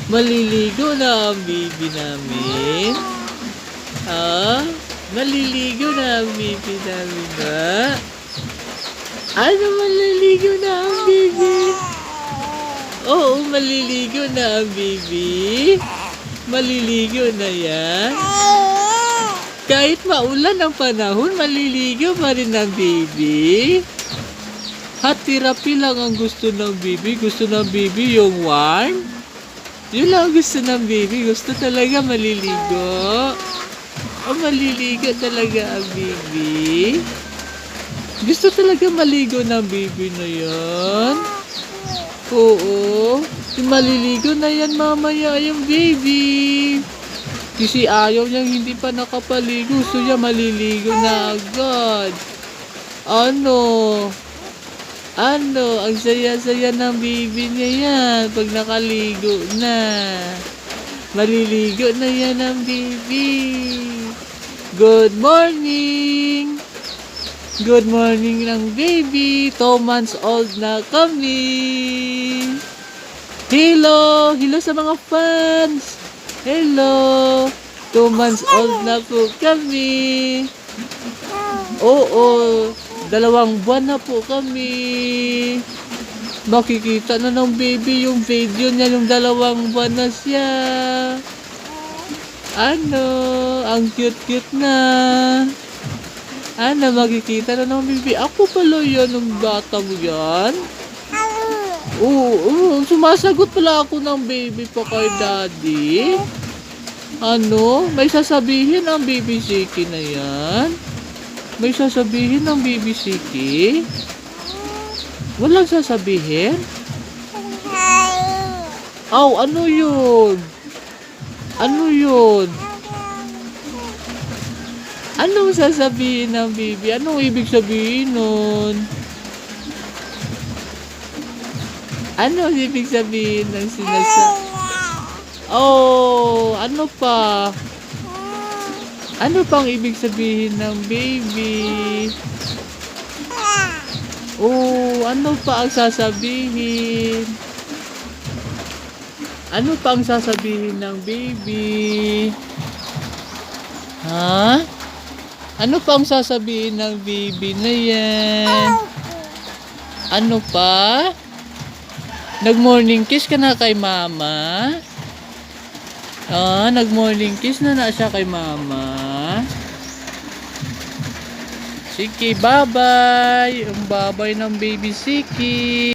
Maliligo na ang baby namin. Ah, maliligo na ang baby namin ba? Ano maliligo na ang baby? Oo, maliligo na ang baby. Maliligo na yan. Kahit maulan ang panahon, maliligo pa rin ang baby. Hot therapy lang ang gusto ng baby. Gusto ng baby yung warm. Yun lang ang gusto ng baby. Gusto talaga maliligo. O maliligo talaga ang baby. Gusto talaga maligo ng baby na yan. Oo. Maliligo na yan mamaya yung baby. Kasi ayaw niyang hindi pa nakapaligo. Gusto niya maliligo na agad. Ano? Ang saya-saya ng baby niya yan pag nakaligo na. Maliligo na yan ang baby. Good morning! Good morning ng baby. 2 months old na kami. Hello! Hello sa mga fans! Hello! 2 months old na po kami. Oo, 2 buwan na po kami. Makikita na ng baby yung video niya yung 2 buwan na siya. Ano? Ang cute-cute na. Ano, makikita na ng baby. Ako pala yan, ng batang yan. Oo, sumasagot pala ako ng baby pa kay daddy. Ano? May sasabihin ang baby Siki na yan? May sasabihin ng baby Siki? Walang sasabihin? Aw, ano yun? Ano yun? Anong sasabihin ng baby? Anong ibig sabihin nun? Ano ibig sabihin ng Oh, ano pa? Ano pang ibig sabihin ng baby? Oh, ano pa ang sasabihin? Ano pa ang sasabihin ng baby? Ha? Ano pa ang sasabihin ng baby na yan? Ano pa? Nag-morning kiss ka na kay mama? Ah, nag-morning kiss na siya kay mama. Sige, bye-bye. Ang bye-bye ng baby Siki.